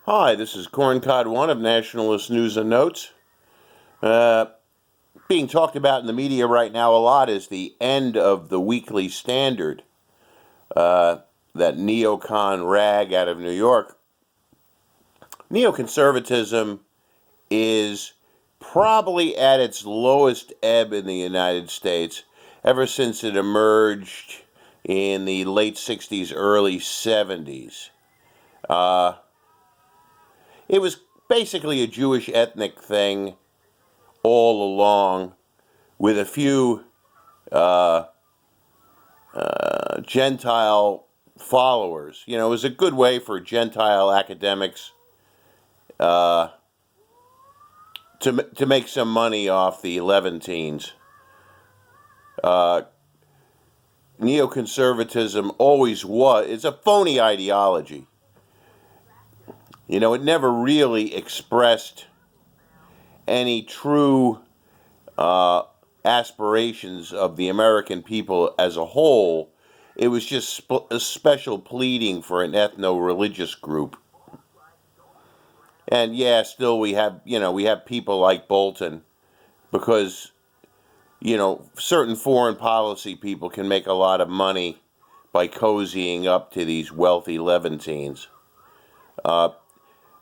Hi, this is Corncod One of Nationalist News and Notes. Uh, Being talked about in the media right now a lot is the end of the Weekly Standard, that neocon rag out of New York. Neoconservatism is probably at its lowest ebb in the United States ever since it emerged in the late 60s, early 70s. It was basically a Jewish ethnic thing all along, with a few Gentile followers. You know, it was a good way for Gentile academics to make some money off the Levantines. Neoconservatism always was. It's a phony ideology. You know, it never really expressed any true aspirations of the American people as a whole. It was just a special pleading for an ethno-religious group. And yeah, still we have people like Bolton, because, certain foreign policy people can make a lot of money by cozying up to these wealthy Levantines.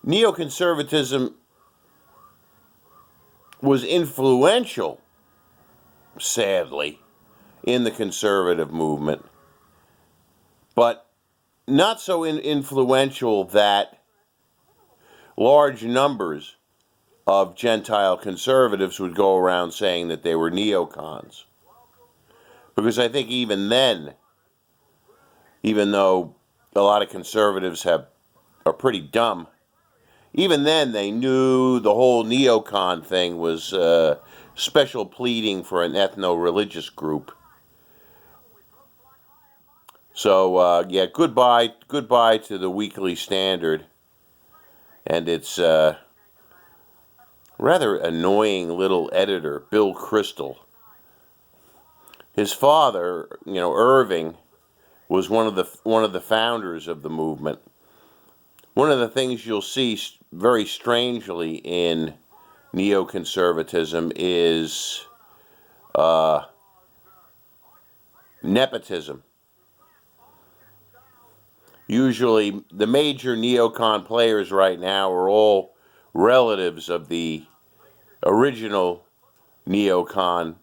Neoconservatism was influential, sadly, in the conservative movement, but not so influential that large numbers of Gentile conservatives would go around saying that they were neocons. Because I think even then, even though a lot of conservatives are pretty dumb, even then they knew the whole neocon thing was special pleading for an ethno-religious group. So yeah, goodbye to the Weekly Standard and its rather annoying little editor, Bill Kristol. His father, Irving, was one of the founders of the movement. One of the things you'll see very strangely in neoconservatism is nepotism. Usually, the major neocon players right now are all relatives of the original neocon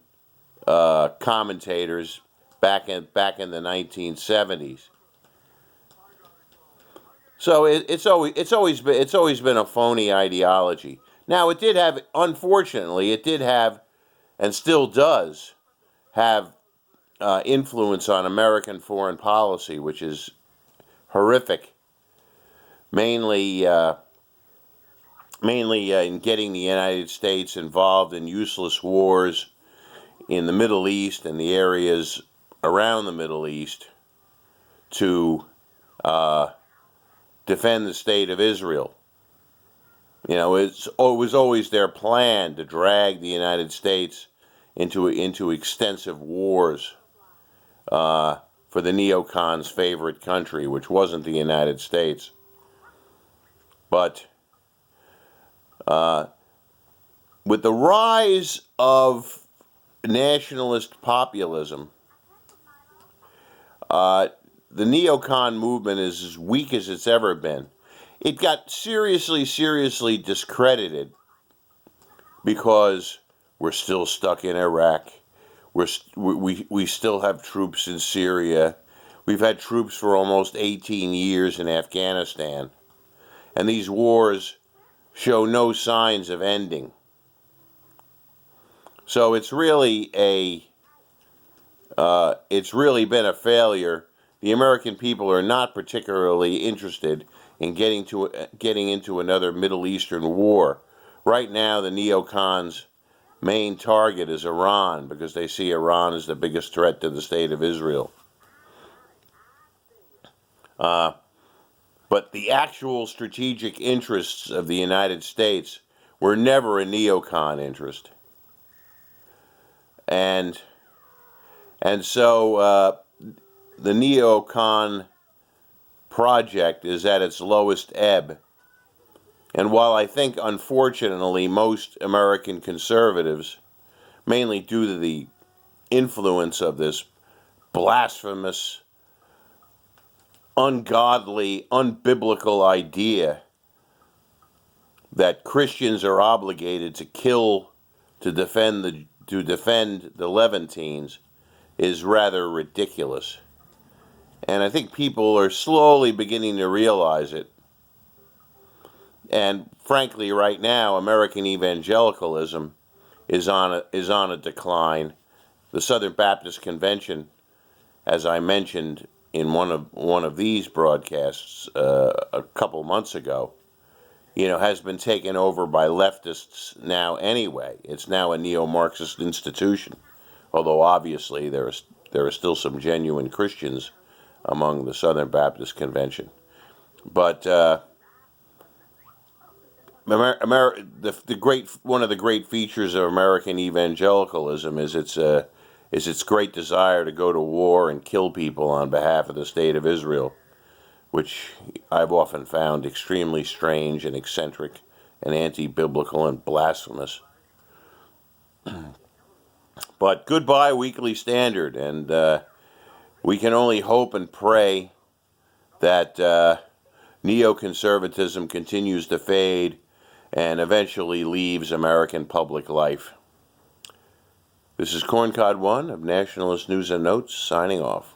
commentators back in the 1970s. So it's always been a phony ideology. Now unfortunately, it did have, and still does have, influence on American foreign policy, which is horrific. Mainly in getting the United States involved in useless wars in the Middle East and the areas around the Middle East to defend the state of Israel. You know, it was always their plan to drag the United States into extensive wars for the neocons' favorite country, which wasn't the United States. But with the rise of nationalist populism, the neocon movement is as weak as it's ever been. It got seriously discredited because we're still stuck in Iraq. We still have troops in Syria. We've had troops for almost 18 years in Afghanistan. And these wars show no signs of ending. So it's really been a failure. The American people are not particularly interested in getting into another Middle Eastern war. Right now, the neocons' main target is Iran, because they see Iran as the biggest threat to the state of Israel. But the actual strategic interests of the United States were never a neocon interest. And so the neocon project is at its lowest ebb. And while I think, unfortunately, most American conservatives, mainly due to the influence of this blasphemous, ungodly, unbiblical idea that Christians are obligated to kill to defend the Levantines, is rather ridiculous. And I think people are slowly beginning to realize it. And frankly, right now, American evangelicalism is on a decline. The Southern Baptist Convention, as I mentioned in one of these broadcasts a couple months ago, has been taken over by leftists now anyway. It's now a neo-Marxist institution, although obviously there are still some genuine Christians among the Southern Baptist Convention. But one of the great features of American evangelicalism is its great desire to go to war and kill people on behalf of the state of Israel, which I've often found extremely strange and eccentric and anti-biblical and blasphemous. But goodbye, Weekly Standard, and we can only hope and pray that neoconservatism continues to fade and eventually leaves American public life. This is Corncod One of Nationalist News and Notes, signing off.